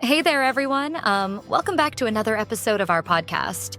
Hey there, everyone. Welcome back to another episode of our podcast.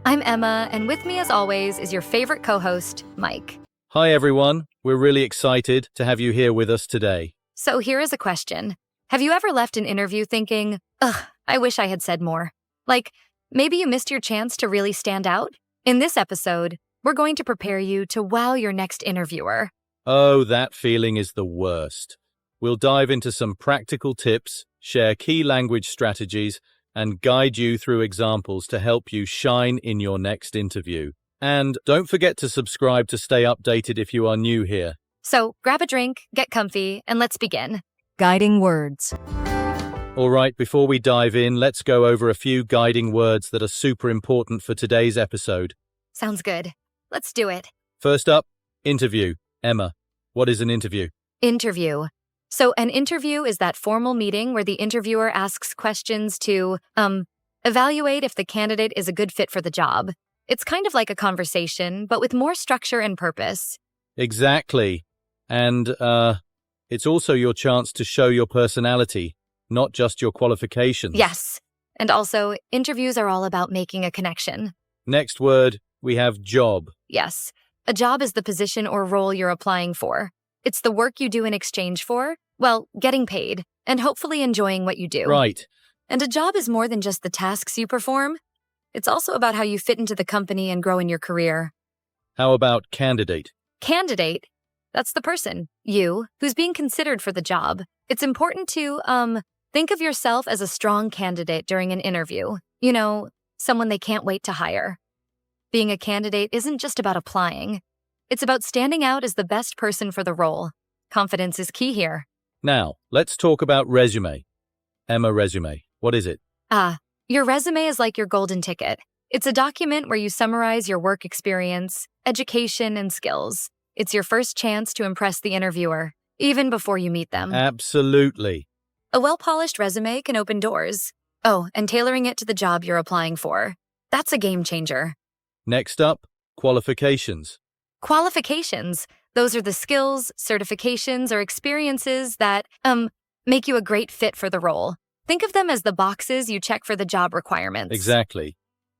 I'm Emma, and with me, as always, is your favorite co-host, Mike. Hi, everyone. We're really excited to have you here with us today. So here is a question. Have you ever left an interview thinking, ugh, I wish I had said more? Like, maybe you missed your chance to really stand out? In this episode, we're going to prepare you to wow your next interviewer. Oh, that feeling is the worst. We'll dive into some practical tips, share key language strategies, and guide you through examples to help you shine in your next interview. And don't forget to subscribe to stay updated if you are new here. So grab a drink, get comfy, and let's begin. Guiding words. All right, before we dive in, let's go over a few guiding words that are super important for today's episode. Sounds good. Let's do it. First up, interview. Emma, what is an interview? Interview. So an interview is that formal meeting where the interviewer asks questions to, evaluate if the candidate is a good fit for the job. It's kind of like a conversation, but with more structure and purpose. Exactly. And, it's also your chance to show your personality, not just your qualifications. Yes. And also, interviews are all about making a connection. Next word, we have job. Yes. A job is the position or role you're applying for. It's the work you do in exchange for, well, getting paid, and hopefully enjoying what you do. Right. And a job is more than just the tasks you perform. It's also about how you fit into the company and grow in your career. How about candidate? Candidate, that's the person, you, who's being considered for the job. It's important to, think of yourself as a strong candidate during an interview. You know, someone they can't wait to hire. Being a candidate isn't just about applying. It's about standing out as the best person for the role. Confidence is key here. Now, let's talk about resume. Emma, resume. What is it? Your resume is like your golden ticket. It's a document where you summarize your work experience, education, and skills. It's your first chance to impress the interviewer, even before you meet them. Absolutely. A well-polished resume can open doors. Oh, and tailoring it to the job you're applying for. That's a game changer. Next up, qualifications. Qualifications. Those are the skills, certifications, or experiences that, make you a great fit for the role. Think of them as the boxes you check for the job requirements. Exactly.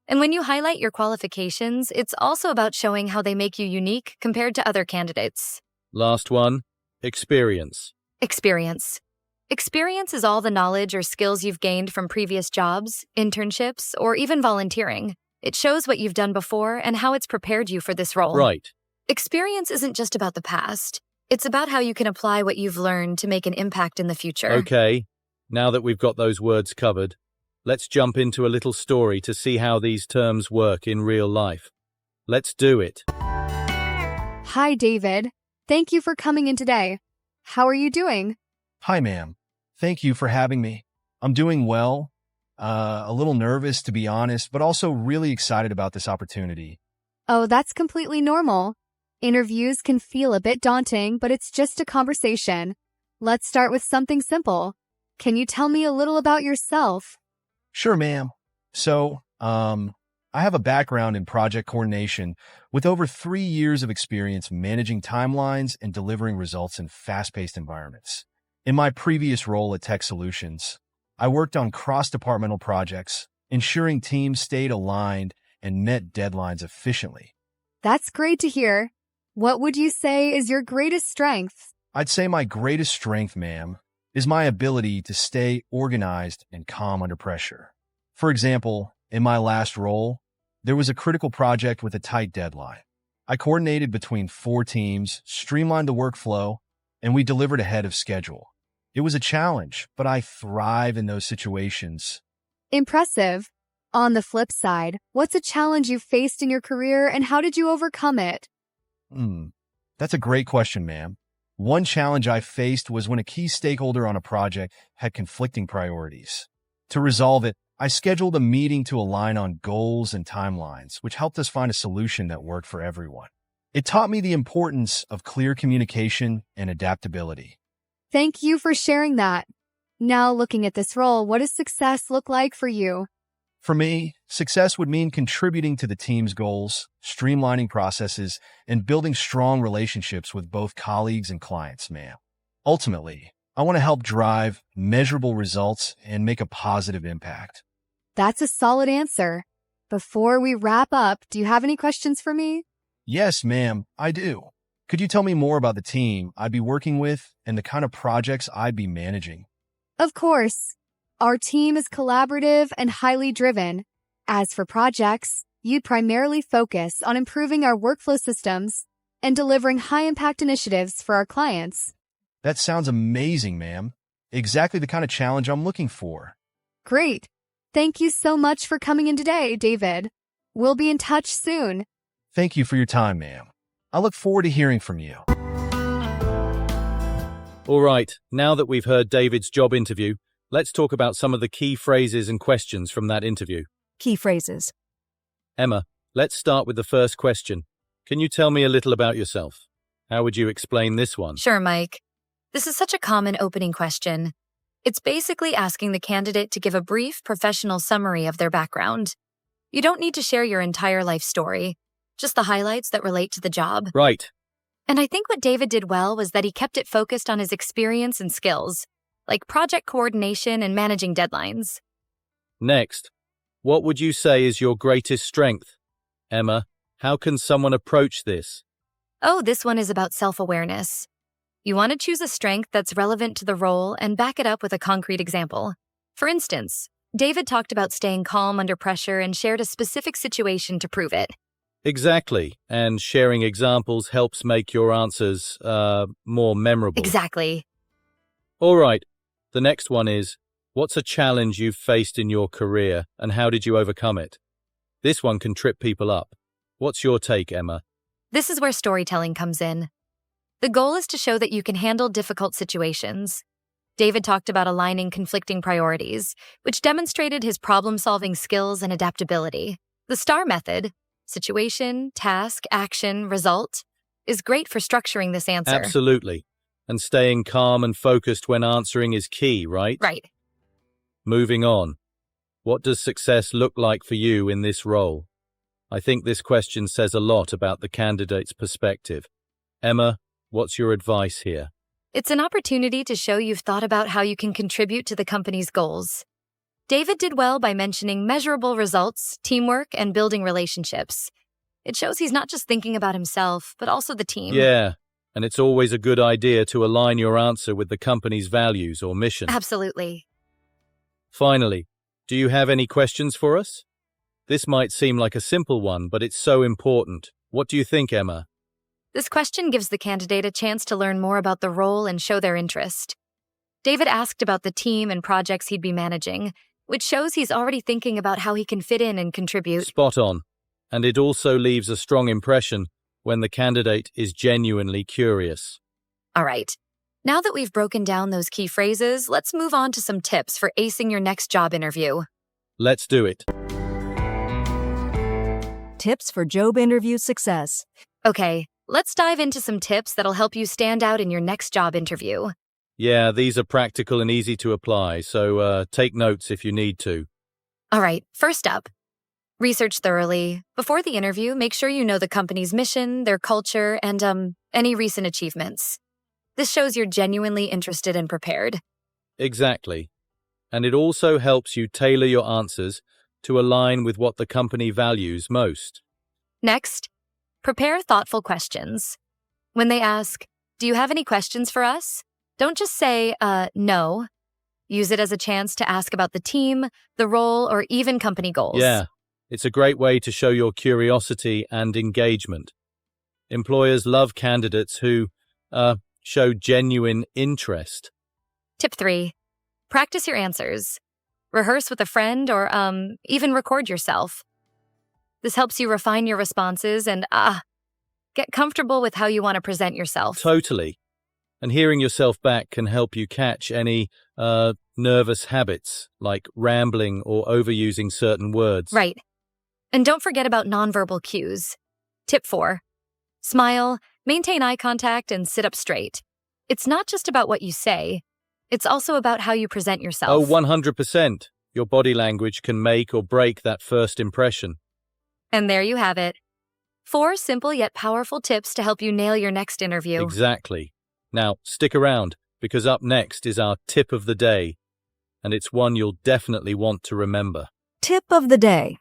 And when you highlight your qualifications, it's also about showing how they make you unique compared to other candidates. Last one, experience. Experience. Experience is all the knowledge or skills you've gained from previous jobs, internships, or even volunteering. It shows what you've done before and how it's prepared you for this role. Right. Experience isn't just about the past. It's about how you can apply what you've learned to make an impact in the future. Okay, now that we've got those words covered, let's jump into a little story to see how these terms work in real life. Let's do it. Hi, David. Thank you for coming in today. How are you doing? Hi, ma'am. Thank you for having me. I'm doing well, a little nervous, to be honest, but also really excited about this opportunity. Oh, that's completely normal. Interviews can feel a bit daunting, but it's just a conversation. Let's start with something simple. Can you tell me a little about yourself? Sure, ma'am. So, I have a background in project coordination with over 3 years of experience managing timelines and delivering results in fast-paced environments. In my previous role at Tech Solutions, I worked on cross-departmental projects, ensuring teams stayed aligned and met deadlines efficiently. That's great to hear. What would you say is your greatest strength? I'd say my greatest strength, ma'am, is my ability to stay organized and calm under pressure. For example, in my last role, there was a critical project with a tight deadline. I coordinated between 4 teams, streamlined the workflow, and we delivered ahead of schedule. It was a challenge, but I thrive in those situations. Impressive. On the flip side, what's a challenge you faced in your career and how did you overcome it? That's a great question, ma'am. One challenge I faced was when a key stakeholder on a project had conflicting priorities. To resolve it, I scheduled a meeting to align on goals and timelines, which helped us find a solution that worked for everyone. It taught me the importance of clear communication and adaptability. Thank you for sharing that. Now, looking at this role, what does success look like for you? For me, success would mean contributing to the team's goals, streamlining processes, and building strong relationships with both colleagues and clients, ma'am. Ultimately, I want to help drive measurable results and make a positive impact. That's a solid answer. Before we wrap up, do you have any questions for me? Yes, ma'am, I do. Could you tell me more about the team I'd be working with and the kind of projects I'd be managing? Of course. Our team is collaborative and highly driven. As for projects, you'd primarily focus on improving our workflow systems and delivering high-impact initiatives for our clients. That sounds amazing, ma'am. Exactly the kind of challenge I'm looking for. Great. Thank you so much for coming in today, David. We'll be in touch soon. Thank you for your time, ma'am. I look forward to hearing from you. All right, now that we've heard David's job interview, let's talk about some of the key phrases and questions from that interview. Key phrases. Emma, let's start with the first question. Can you tell me a little about yourself? How would you explain this one? Sure, Mike. This is such a common opening question. It's basically asking the candidate to give a brief, professional summary of their background. You don't need to share your entire life story, just the highlights that relate to the job. Right. And I think what David did well was that he kept it focused on his experience and skills, like project coordination and managing deadlines. Next, what would you say is your greatest strength? Emma, how can someone approach this? Oh, this one is about self-awareness. You want to choose a strength that's relevant to the role and back it up with a concrete example. For instance, David talked about staying calm under pressure and shared a specific situation to prove it. Exactly, and sharing examples helps make your answers more memorable. Exactly. All right, the next one is, what's a challenge you've faced in your career and how did you overcome it? This one can trip people up. What's your take, Emma? This is where storytelling comes in. The goal is to show that you can handle difficult situations. David talked about aligning conflicting priorities, which demonstrated his problem-solving skills and adaptability. The STAR method, situation, task, action, result, is great for structuring this answer. Absolutely. And staying calm and focused when answering is key, right? Right. Moving on. What does success look like for you in this role? I think this question says a lot about the candidate's perspective. Emma, what's your advice here? It's an opportunity to show you've thought about how you can contribute to the company's goals. David did well by mentioning measurable results, teamwork, and building relationships. It shows he's not just thinking about himself, but also the team. Yeah, and it's always a good idea to align your answer with the company's values or mission. Absolutely. Finally, do you have any questions for us? This might seem like a simple one, but it's so important. What do you think, Emma? This question gives the candidate a chance to learn more about the role and show their interest. David asked about the team and projects he'd be managing, which shows he's already thinking about how he can fit in and contribute. Spot on. And it also leaves a strong impression when the candidate is genuinely curious. All right. Now that we've broken down those key phrases, let's move on to some tips for acing your next job interview. Let's do it. Tips for job interview success. Okay, let's dive into some tips that'll help you stand out in your next job interview. Yeah, these are practical and easy to apply, so take notes if you need to. All right, first up, research thoroughly. Before the interview, make sure you know the company's mission, their culture, and any recent achievements. This shows you're genuinely interested and prepared. Exactly. And it also helps you tailor your answers to align with what the company values most. Next, prepare thoughtful questions. When they ask, "Do you have any questions for us?" don't just say, no. Use it as a chance to ask about the team, the role, or even company goals. Yeah, it's a great way to show your curiosity and engagement. Employers love candidates who show genuine interest. Tip 3, practice your answers. Rehearse with a friend or even record yourself. This helps you refine your responses and get comfortable with how you want to present yourself. Totally. And hearing yourself back can help you catch any nervous habits, like rambling or overusing certain words. Right. And don't forget about nonverbal cues. Tip 4, smile, maintain eye contact, and sit up straight. It's not just about what you say. It's also about how you present yourself. Oh, 100%. Your body language can make or break that first impression. And there you have it. 4 simple yet powerful tips to help you nail your next interview. Exactly. Now, stick around, because up next is our tip of the day, and it's one you'll definitely want to remember. Tip of the day.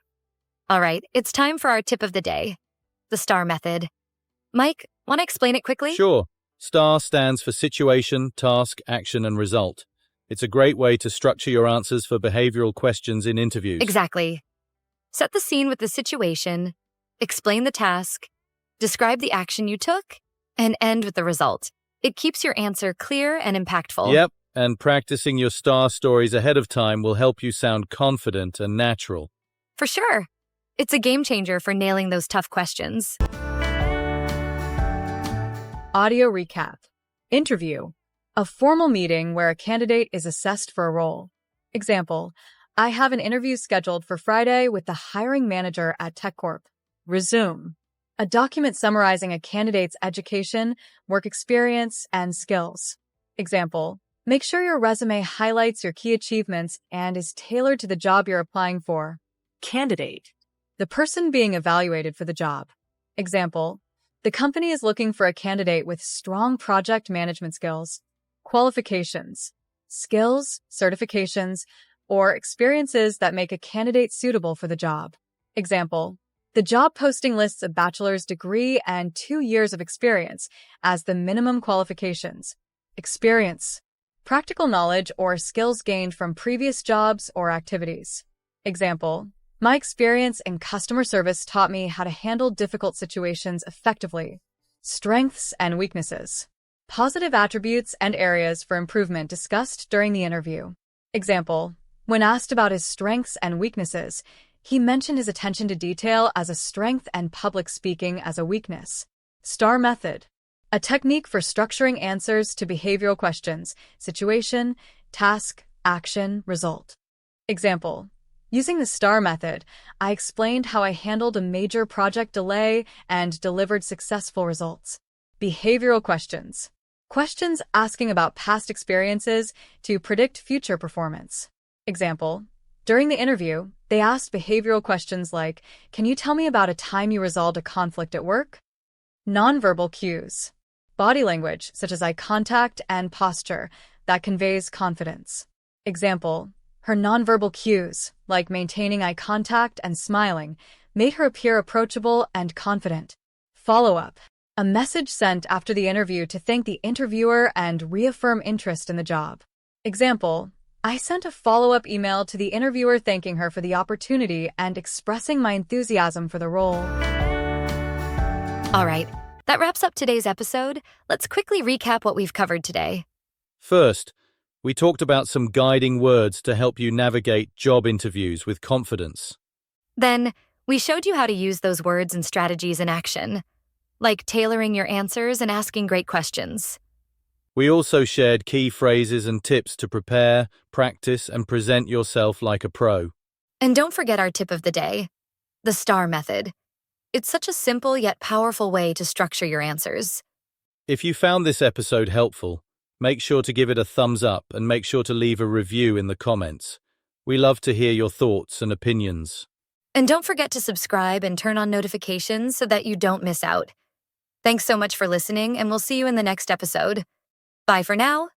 All right, it's time for our tip of the day, the STAR method. Mike, want to explain it quickly? Sure. STAR stands for situation, task, action, and result. It's a great way to structure your answers for behavioral questions in interviews. Exactly. Set the scene with the situation, explain the task, describe the action you took, and end with the result. It keeps your answer clear and impactful. Yep, and practicing your STAR stories ahead of time will help you sound confident and natural. For sure. It's a game changer for nailing those tough questions. Audio recap. Interview. A formal meeting where a candidate is assessed for a role. Example, I have an interview scheduled for Friday with the hiring manager at TechCorp. Resume. A document summarizing a candidate's education, work experience, and skills. Example, make sure your resume highlights your key achievements and is tailored to the job you're applying for. Candidate. The person being evaluated for the job. Example, the company is looking for a candidate with strong project management skills. Qualifications. Skills, certifications, or experiences that make a candidate suitable for the job. Example, the job posting lists a bachelor's degree and 2 years of experience as the minimum qualifications. Experience. Practical knowledge or skills gained from previous jobs or activities. Example, my experience in customer service taught me how to handle difficult situations effectively. Strengths and weaknesses. Positive attributes and areas for improvement discussed during the interview. Example, when asked about his strengths and weaknesses, he mentioned his attention to detail as a strength and public speaking as a weakness. STAR method. A technique for structuring answers to behavioral questions, situation, task, action, result. Example, using the STAR method, I explained how I handled a major project delay and delivered successful results. Behavioral questions. Questions asking about past experiences to predict future performance. Example, during the interview, they asked behavioral questions like, can you tell me about a time you resolved a conflict at work? Nonverbal cues. Body language, such as eye contact and posture, that conveys confidence. Example, her nonverbal cues, like maintaining eye contact and smiling, made her appear approachable and confident. Follow-up. A message sent after the interview to thank the interviewer and reaffirm interest in the job. Example, I sent a follow-up email to the interviewer thanking her for the opportunity and expressing my enthusiasm for the role. All right, that wraps up today's episode. Let's quickly recap what we've covered today. First, we talked about some guiding words to help you navigate job interviews with confidence. Then, we showed you how to use those words and strategies in action, like tailoring your answers and asking great questions. We also shared key phrases and tips to prepare, practice, and present yourself like a pro. And don't forget our tip of the day, the STAR method. It's such a simple yet powerful way to structure your answers. If you found this episode helpful, make sure to give it a thumbs up and make sure to leave a review in the comments. We love to hear your thoughts and opinions. And don't forget to subscribe and turn on notifications so that you don't miss out. Thanks so much for listening, and we'll see you in the next episode. Bye for now.